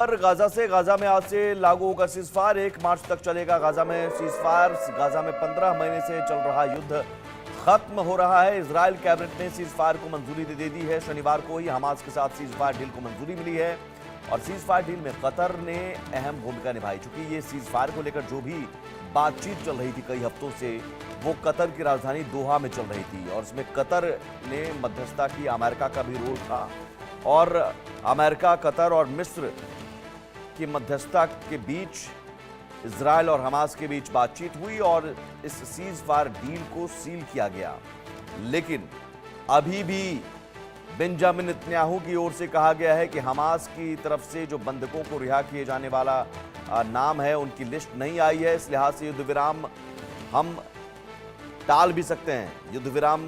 पर गाजा में आज से लागू होगा सीजफायर। 1 मार्च तक चलेगा गाजा में सीजफायर। गाजा में 15 महीने से चल रहा युद्ध खत्म हो रहा है। इजराइल कैबिनेट ने सीजफायर को मंजूरी दे दी है। शनिवार को ही हमास के साथ सीजफायर डील को मंजूरी मिली है और सीजफायर डील में कतर ने अहम भूमिका निभाई। चूंकि ये सीजफायर को लेकर जो भी बातचीत चल रही थी कई हफ्तों से, वो कतर की राजधानी दोहा में चल रही थी और इसमें कतर ने मध्यस्थता की। अमेरिका का भी रोल था और अमेरिका, कतर और मिस्र की मध्यस्थता के बीच इजराइल और हमास के बीच बातचीत हुई और इस सीज फायर डील को सील किया गया। लेकिन अभी भी बेंजामिन नेतन्याहू की ओर से कहा गया है कि हमास की तरफ से जो बंधकों को रिहा किए जाने वाला नाम है, उनकी लिस्ट नहीं आई है। इस लिहाज से युद्ध विराम हम टाल भी सकते हैं। युद्ध विराम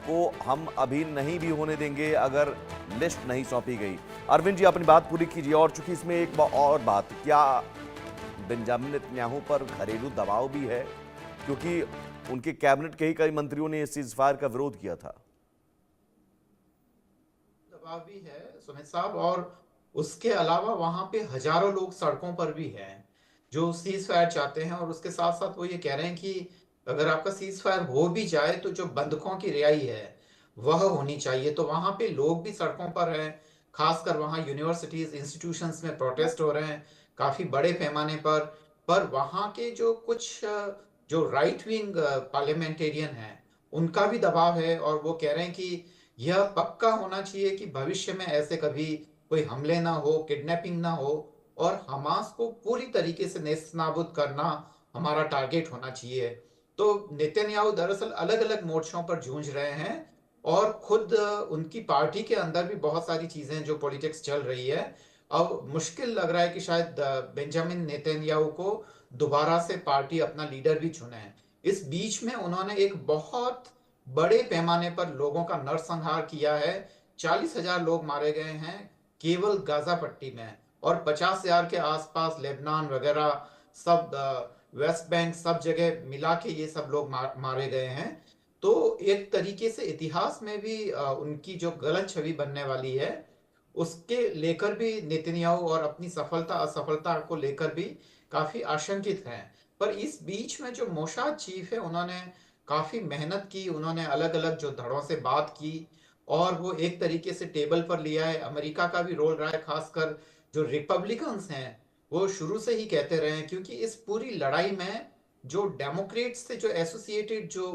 को हम अभी नहीं भी होने देंगे अगर लिस्ट नहीं सौंपी गई। अरविंद जी, अपनी बात पूरी कीजिए। और चूंकि इसमें एक और बात, क्या बेंजामिन नेतन्याहू पर घरेलू दबाव भी है? क्योंकि उनके कैबिनेट के ही कई मंत्रियों ने इस सीजफायर का विरोध किया था। दबाव भी है सुमित साहब, और उसके अलावा वहां पे हजारों लोग सड़कों पर भी हैं जो सीज फायर चाहते हैं। और उसके साथ साथ वो ये कह रहे हैं कि अगर आपका सीज फायर हो भी जाए तो जो बंधकों की रिहाई है वह होनी चाहिए। तो वहां पे लोग भी सड़कों पर हैं। खासकर वहां यूनिवर्सिटीज, इंस्टीट्यूशंस में प्रोटेस्ट हो रहे हैं काफी बड़े पैमाने पर वहां के जो कुछ जो राइट विंग पार्लियामेंटेरियन हैं उनका भी दबाव है। और वो कह रहे हैं कि यह पक्का होना चाहिए कि भविष्य में ऐसे कभी कोई हमले ना हो, किडनैपिंग ना हो, और हमास को पूरी तरीके से नेस्तनाबूद करना हमारा टारगेट होना चाहिए। तो नेतन्याहू दरअसल अलग अलग मोर्चों पर जूझ रहे हैं और खुद उनकी पार्टी के अंदर भी बहुत सारी चीजें जो पॉलिटिक्स चल रही है। अब मुश्किल लग रहा है कि शायद बेंजामिन नेतन्याहू को दोबारा से पार्टी अपना लीडर भी चुने। इस बीच में उन्होंने एक बहुत बड़े पैमाने पर लोगों का नरसंहार किया है। 40,000 लोग मारे गए हैं केवल गाजा पट्टी में, और 50,000 के आसपास लेबनान वगैरह सब वेस्ट बैंक सब जगह मिला के ये सब लोग मारे गए हैं। तो एक तरीके से इतिहास में भी उनकी जो गलत छवि बनने वाली है उसके लेकर भी नेतन्याहू और अपनी सफलता असफलता को लेकर भी काफी आशंकित हैं। पर इस बीच में जो मोसाद चीफ है उन्होंने काफी मेहनत की, उन्होंने अलग अलग जो धड़ों से बात की और वो एक तरीके से टेबल पर लिया है। अमेरिका का भी रोल रहा है, खासकर जो रिपब्लिकन्स हैं वो शुरू से ही कहते रहे हैं, क्योंकि इस पूरी लड़ाई में जो डेमोक्रेट्स से जो एसोसिएटेड जो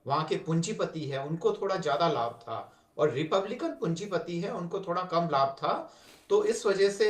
वहां के पूंजीपति है उनको थोड़ा ज्यादा लाभ था और रिपब्लिकन पूंजीपति है उनको थोड़ा कम लाभ था। तो इस वजह से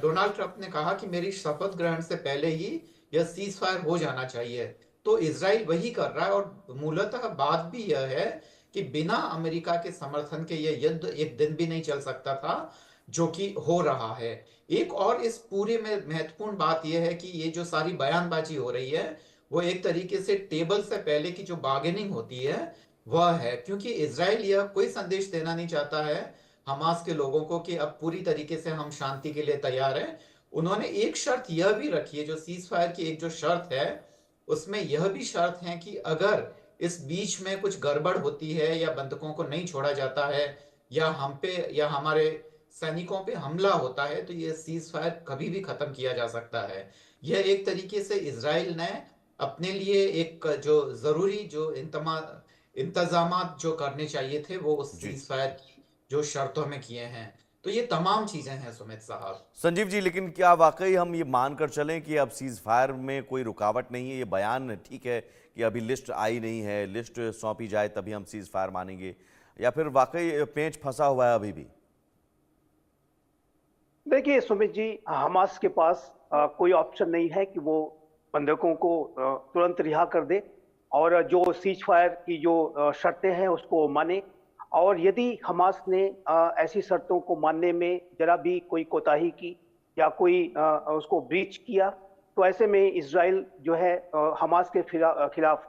डोनाल्ड ट्रंप ने कहा कि मेरी शपथ ग्रहण से पहले ही यह सीज फायर हो जाना चाहिए। तो इसराइल वही कर रहा है और मूलतः बात भी यह है कि बिना अमेरिका के समर्थन के यह युद्ध एक दिन भी नहीं चल सकता था, जो कि हो रहा है। एक और इस पूरे में महत्वपूर्ण बात यह है कि ये जो सारी बयानबाजी हो रही है वो एक तरीके से टेबल से पहले की जो बार्गेनिंग होती है वह है, क्योंकि इसराइल यह कोई संदेश देना नहीं चाहता है हमास के लोगों को कि अब पूरी तरीके से हम शांति के लिए तैयार हैं। उन्होंने एक शर्त यह भी रखी है, जो सीज फायर की एक जो शर्त है उसमें यह भी शर्त है कि अगर इस बीच में कुछ गड़बड़ होती है या बंधकों को नहीं छोड़ा जाता है या हम पे या हमारे सैनिकों पे हमला होता है तो यह सीज फायर कभी भी खत्म किया जा सकता है। यह एक तरीके से इसराइल ने अपने लिए एक जो जरूरी जो इंतजामात जो करने चाहिए थे वो उस जी सीज फायर की जो शर्तों में किए हैं। तो ये तमाम चीजें हैं सुमित साहब। संजीव जी, लेकिन क्या वाकई हम ये मानकर चलें कि अब सीज फायर में कोई रुकावट नहीं है? ये बयान ठीक है कि अभी लिस्ट आई नहीं है, लिस्ट सौंपी जाए तभी हम सीज फायर मानेंगे, या फिर वाकई पेंच फंसा हुआ है अभी भी? देखिए सुमित जी, हमास के पास कोई ऑप्शन नहीं है कि वो बंधकों को तुरंत रिहा कर दे और जो सीज फायर की जो शर्तें हैं उसको माने। और यदि हमास ने ऐसी शर्तों को मानने में जरा भी कोई कोताही की या कोई उसको ब्रीच किया, तो ऐसे में इजराइल जो है हमास के खिलाफ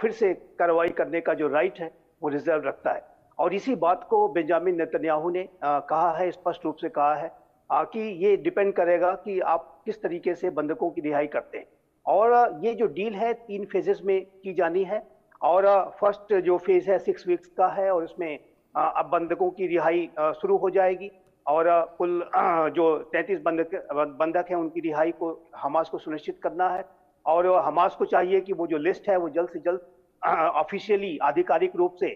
फिर से कार्रवाई करने का जो राइट है वो रिजर्व रखता है। और इसी बात को बेंजामिन नेतन्याहू ने कहा है, स्पष्ट रूप से कहा है कि ये डिपेंड करेगा कि आप किस तरीके से बंधकों की रिहाई करते हैं। और ये जो डील है 3 फेजेस में की जानी है। और फर्स्ट जो फेज है 6 वीक्स का है और इसमें अब बंधकों की रिहाई शुरू हो जाएगी। और कुल जो 33 बंधक हैं उनकी रिहाई को हमास को सुनिश्चित करना है। और हमास को चाहिए कि वो जो लिस्ट है वो जल्द से जल्द ऑफिशियली आधिकारिक रूप से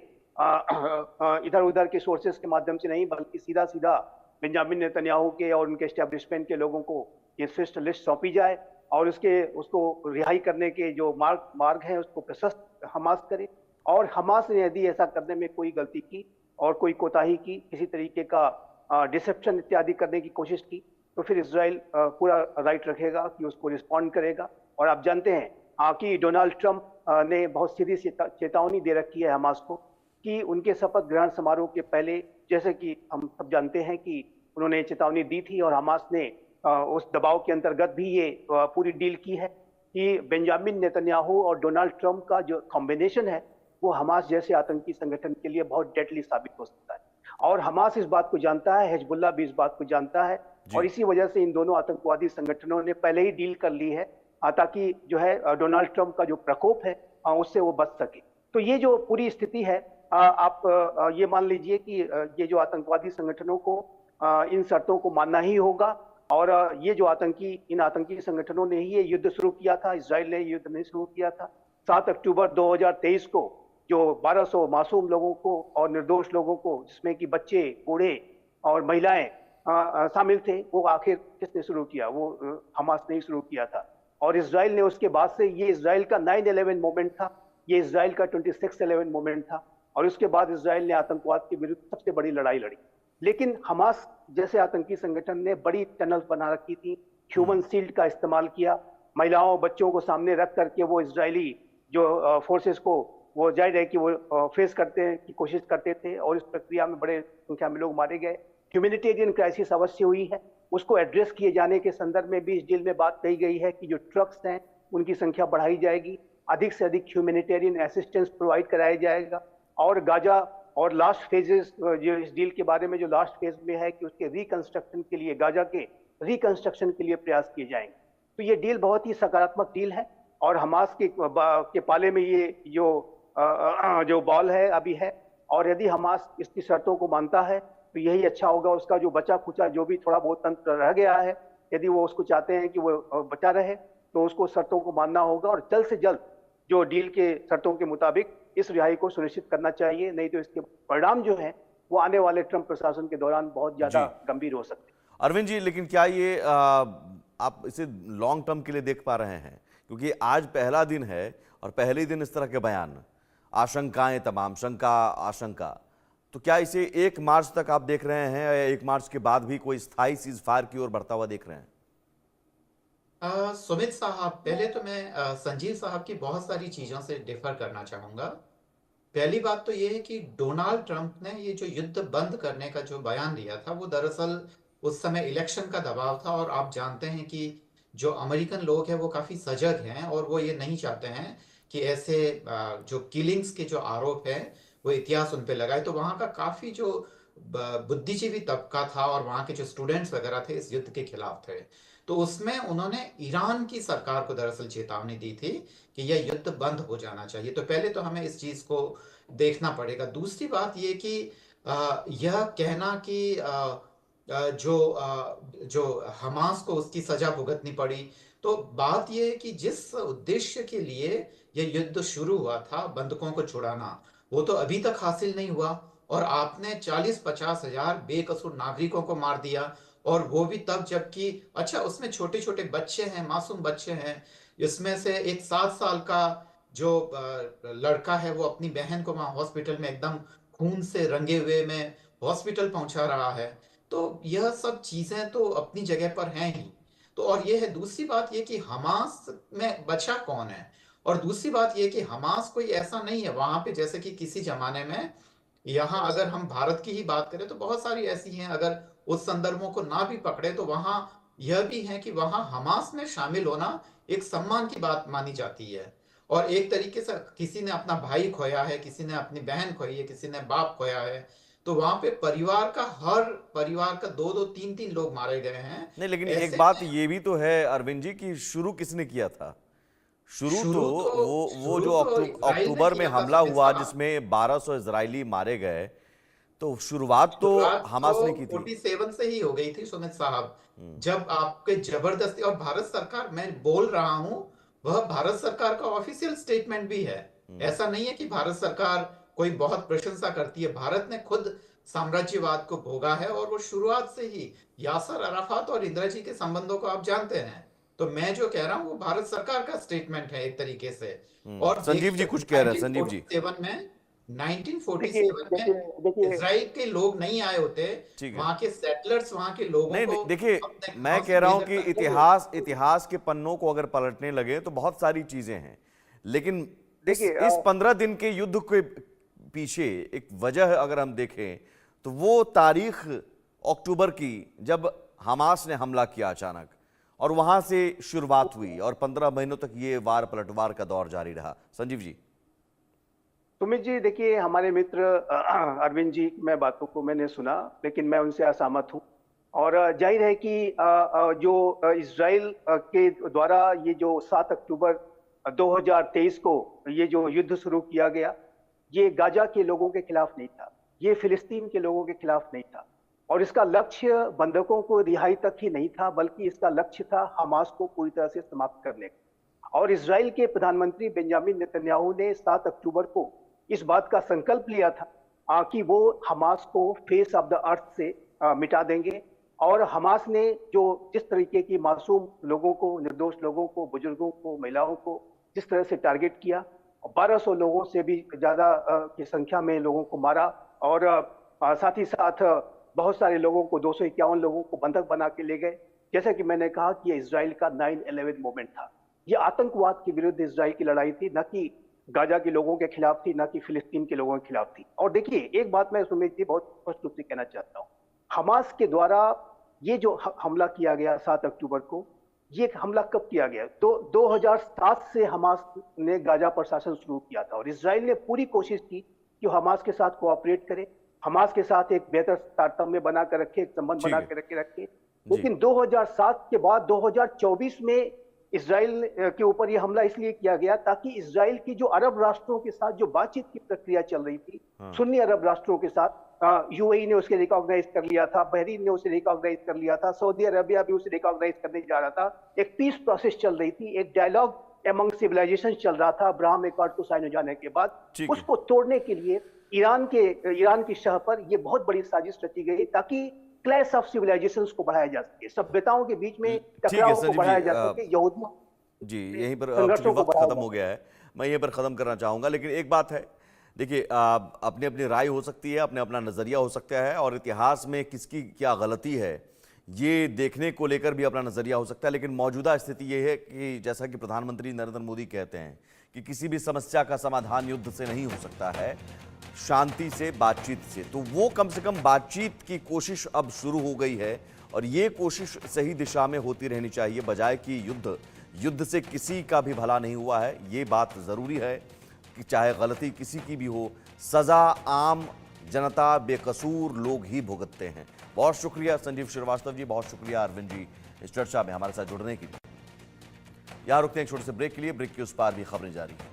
इधर उधर के सोर्सेस के माध्यम से नहीं बल्कि सीधा सीधा बेंजामिन नेतन्याहू के और उनके एस्टेब्लिशमेंट के लोगों को ये फिस्ट लिस्ट सौंपी जाए और उसको रिहाई करने के जो मार्ग हैं उसको प्रशस्त हमास करे। और हमास ने यदि ऐसा करने में कोई गलती की और कोई कोताही की, किसी तरीके का डिसेप्शन इत्यादि करने की कोशिश की, तो फिर इजराइल पूरा राइट रखेगा कि उसको रिस्पॉन्ड करेगा। और आप जानते हैं कि डोनाल्ड ट्रंप ने बहुत सीधी चेतावनी दे रखी है हमास को कि उनके शपथ ग्रहण समारोह के पहले, जैसे कि हम सब जानते हैं कि उन्होंने चेतावनी दी थी और हमास ने उस दबाव के अंतर्गत भी ये पूरी डील की है कि बेंजामिन नेतन्याहू और डोनाल्ड ट्रंप का जो कॉम्बिनेशन है वो हमास जैसे आतंकी संगठन के लिए बहुत डेडली साबित हो सकता है। और हमास इस बात को जानता है, हिजबुल्लाह भी इस बात को जानता है और इसी वजह से इन दोनों आतंकवादी संगठनों ने पहले ही डील कर ली है ताकि जो है डोनाल्ड ट्रंप का जो प्रकोप है उससे वो बच सके। तो ये जो पूरी स्थिति है, आप ये मान लीजिए कि ये जो आतंकवादी संगठनों को इन शर्तों को मानना ही होगा। और ये जो इन आतंकी संगठनों ने ही ये युद्ध शुरू किया था, इजराइल ने युद्ध नहीं शुरू किया था। 7 अक्टूबर 2023 को जो 1200 मासूम लोगों को और निर्दोष लोगों को, जिसमें कि बच्चे, बूढ़े और महिलाएं शामिल थे, वो आखिर किसने शुरू किया? वो हमास ने ही शुरू किया था। और इजराइल ने उसके बाद से, ये इजराइल का 9/11 मोमेंट था, ये इजराइल का 26/11 मोमेंट था और उसके बाद इजराइल ने आतंकवाद के विरुद्ध सबसे बड़ी लड़ाई लड़ी। लेकिन हमास जैसे आतंकी संगठन ने बड़ी टनल बना रखी थी, ह्यूमन शील्ड का इस्तेमाल किया, महिलाओं बच्चों को सामने रख करके वो इजरायली जो फोर्सेस को वो जाहिर है कि वो फेस करते की कोशिश करते थे और इस प्रक्रिया में बड़े संख्या में लोग मारे गए। ह्यूमैनिटेरियन क्राइसिस अवश्य हुई है, उसको एड्रेस किए जाने के संदर्भ में भी इस डील में बात कही गई है कि जो ट्रक्स हैं उनकी संख्या बढ़ाई जाएगी, अधिक से अधिक ह्यूमैनिटेरियन असिस्टेंस प्रोवाइड कराया जाएगा। और गाजा और लास्ट फेजेस जो इस डील के बारे में जो लास्ट फेज में है कि उसके रिकंस्ट्रक्शन के लिए, गाजा के रिकंस्ट्रक्शन के लिए प्रयास किए जाएंगे। तो ये डील बहुत ही सकारात्मक डील है और हमास के पाले में ये जो बॉल है अभी है। और यदि हमास इसकी शर्तों को मानता है तो यही अच्छा होगा। उसका जो बचा खुचा जो भी थोड़ा बहुत तंत्र रह गया है, यदि वो उसको चाहते हैं कि वो बचा रहे तो उसको शर्तों को मानना होगा और जल्द से जल्द जो डील के शर्तों के मुताबिक इस रिहाई को सुनिश्चित करना चाहिए, नहीं तो इसके परिणाम जो हैं वो आने वाले ट्रंप प्रशासन के दौरान बहुत ज्यादा गंभीर हो सकते हैं। अरविंद जी, लेकिन क्या ये आप इसे लॉन्ग टर्म के लिए देख पा रहे हैं? क्योंकि आज पहला दिन है और पहले दिन इस तरह के बयान, आशंकाएं, तमाम शंका आशंका, तो क्या इसे 1 मार्च तक आप देख रहे हैं या 1 मार्च के बाद भी कोई स्थायी सीज फायर की ओर बढ़ता हुआ देख रहे हैं? सुमित साहब, पहले तो मैं संजीव साहब की बहुत सारी चीजों से डिफर करना चाहूंगा। पहली बात तो ये है कि डोनाल्ड ट्रंप ने ये जो युद्ध बंद करने का जो बयान दिया था वो दरअसल उस समय इलेक्शन का दबाव था। और आप जानते हैं कि जो अमेरिकन लोग हैं वो काफी सजग हैं और वो ये नहीं चाहते हैं कि ऐसे जो किलिंग्स के जो आरोप है वो इतिहास उन पे लगाए। तो वहां का काफी जो बुद्धिजीवी तबका था और वहां के जो स्टूडेंट्स वगैरह थे इस युद्ध के खिलाफ थे। तो उसमें उन्होंने ईरान की सरकार को दरअसल चेतावनी दी थी कि यह युद्ध बंद हो जाना चाहिए। तो पहले तो हमें इस चीज को देखना पड़ेगा। दूसरी बात ये कि यह कहना कि जो हमास को उसकी सजा भुगतनी पड़ी, तो बात यह है कि जिस उद्देश्य के लिए यह युद्ध शुरू हुआ था, बंधकों को छुड़ाना, वो तो अभी तक हासिल नहीं हुआ। और आपने 40-50 हजार बेकसूर नागरिकों को मार दिया, और वो भी तब जबकि अच्छा उसमें छोटे छोटे बच्चे हैं, मासूम बच्चे हैं। इसमें से एक 7 साल का जो लड़का है वो अपनी बहन को वहां हॉस्पिटल में एकदम खून से रंगे हुए में हॉस्पिटल पहुंचा रहा है। तो यह सब चीजें तो अपनी जगह पर हैं ही। तो और ये है, दूसरी बात ये कि हमास में बचा कौन है, और दूसरी बात ये कि हमास कोई ऐसा नहीं है वहां पे जैसे कि किसी जमाने में, यहाँ अगर हम भारत की ही बात करें तो बहुत सारी ऐसी हैं, अगर उस संदर्भों को ना भी पकड़े तो वहां यह भी है कि वहां हमास में शामिल होना एक सम्मान की बात मानी जाती है। और एक तरीके से किसी ने अपना भाई खोया है, किसी ने अपनी बहन खोई है, किसी ने बाप खोया है, तो वहां पे हर परिवार का 2-2, 3-3 लोग मारे गए हैं। नहीं, लेकिन एक बात ये भी तो है अरविंद जी कि शुरू किसने किया था? शुरू तो वो जो अक्टूबर में हमला हुआ जिसमें 1200 इजरायली मारे गए, तो शुरुआत तो शुरुआत हमास तो ने की थी। 47 से ही हो गई थी सुमित साहब। जब आपके जबरदस्ती, और भारत सरकार, मैं बोल रहा हूं, वह भारत सरकार का ऑफिशियल स्टेटमेंट भी है। ऐसा नहीं है कि भारत सरकार कोई बहुत प्रशंसा करती है। भारत ने खुद साम्राज्यवाद को भोगा है, और वो शुरुआत से ही यासर अराफात और इंदिरा जी के संबंधों को आप जानते हैं। तो मैं जो कह रहा हूं वो भारत सरकार का स्टेटमेंट है एक तरीके से। और संजीव जी देखिए कुछ कह रहे हैं, संजीव जी। 1947 में देखिए 1947 देखिए में देखिए इसराइल के लोग नहीं आए होते। ठीक है। वहां के सेटलर्स वहां के लोगों नहीं को देखिए, अपने मैं गांव कह से रहा हूं बेदखल कि नहीं इतिहास के पन्नों को अगर पलटने लगे तो बहुत सारी चीजें हैं, लेकिन इस देखिए 15 दिन के युद्ध के पीछे एक वजह अगर हम देखें तो वो तारीख अक्टूबर की, जब हमास ने हमला किया अचानक और वहां से शुरुआत हुई और 15 महीनों तक ये वार पलटवार का दौर जारी रहा। संजीव जी। सुमित जी, देखिए हमारे मित्र अरविंद जी मैं बातों को मैंने सुना, लेकिन मैं उनसे असहमत हूँ। और जाहिर है कि जो इजराइल के द्वारा ये जो 7 अक्टूबर 2023 को ये जो युद्ध शुरू किया गया, ये गाजा के लोगों के खिलाफ नहीं था, ये फिलिस्तीन के लोगों के खिलाफ नहीं था। और इसका लक्ष्य बंधकों को रिहाई तक ही नहीं था, बल्कि इसका लक्ष्य था हमास को पूरी तरह से समाप्त करने का। और इजराइल के प्रधानमंत्री बेंजामिन नेतन्याहू ने 7 अक्टूबर को इस बात का संकल्प लिया था कि वो हमास को फेस ऑफ द अर्थ से मिटा देंगे। और हमास ने जो जिस तरीके की मासूम लोगों को, निर्दोष लोगों को, बुजुर्गों को, महिलाओं को जिस तरह से टारगेट किया, 1200 लोगों से भी ज्यादा की संख्या में लोगों को मारा। और साथ ही साथ बहुत सारे लोगों को, 251 लोगों को बंधक बना के ले गए। जैसा कि मैंने कहा कि ये इजराइल का 9/11 मूवमेंट था। ये आतंकवाद के विरुद्ध इजराइल की लड़ाई थी, न कि गाजा के लोगों के खिलाफ थी, न कि फिलिस्तीन के लोगों के खिलाफ थी। और देखिए एक बात मैं सुमित जी बहुत स्पष्ट रूप से कहना चाहता हूँ, हमास के द्वारा ये जो हमला किया गया 7 अक्टूबर को, ये हमला कब किया गया? तो 2007 से हमास ने गाजा पर शासन शुरू किया था, और इजराइल ने पूरी कोशिश की कि हमास के साथ कोऑपरेट करे, हमास के साथ एक बेहतर तारतम्य बना कर रखे, एक संबंध बना कर रखे। लेकिन 2007 के बाद 2024 में इजराइल के ऊपर यह हमला इसलिए किया गया ताकि इजराइल की जो अरब राष्ट्रों के साथ जो बातचीत की प्रक्रिया चल रही थी, सुन्नी अरब राष्ट्रों के साथ, यूएई ने उसे रिकॉग्नाइज कर लिया था, बहरीन ने उसे रिकॉग्नाइज कर लिया था, सऊदी अरेबिया भी उसे रिकॉग्नाइज करने जा रहा था। एक पीस प्रोसेस चल रही थी, एक डायलॉग एमंग सिविलाइजेशन चल रहा था अब्राहम एकॉर्ड को साइन हो जाने के बाद। उसको तोड़ने के लिए ईरान की शह पर यह बहुत बड़ी साजिश रची गई ताकि क्लैश ऑफ सिविलाइजेशंस को बढ़ाया जा सके, सभ्यताओं के बीच में टकराव को बढ़ाया जा सके, यहूदियों जी। यहीं पर चूंकि वक्त खत्म हो गया है, मैं यहीं पर खत्म करना चाहूंगा, लेकिन एक बात है, देखिए अपनी अपनी राय हो सकती है, अपने अपना नजरिया हो सकता है, और इतिहास में किसकी क्या गलती है ये देखने को लेकर भी अपना नजरिया हो सकता है। लेकिन मौजूदा स्थिति ये है कि जैसा कि प्रधानमंत्री नरेंद्र मोदी कहते हैं कि किसी भी समस्या का समाधान युद्ध से नहीं हो सकता है, शांति से, बातचीत से। तो वो कम से कम बातचीत की कोशिश अब शुरू हो गई है, और ये कोशिश सही दिशा में होती रहनी चाहिए, बजाय कि युद्ध से किसी का भी भला नहीं हुआ है। ये बात ज़रूरी है कि चाहे गलती किसी की भी हो, सज़ा आम जनता, बेकसूर लोग ही भुगतते हैं। बहुत शुक्रिया संजीव श्रीवास्तव जी, बहुत शुक्रिया अरविंद जी इस चर्चा में हमारे साथ जुड़ने के लिए। यहाँ रुकते हैं एक छोटे से ब्रेक के लिए। ब्रेक के उस पार भी खबरें जारी हैं।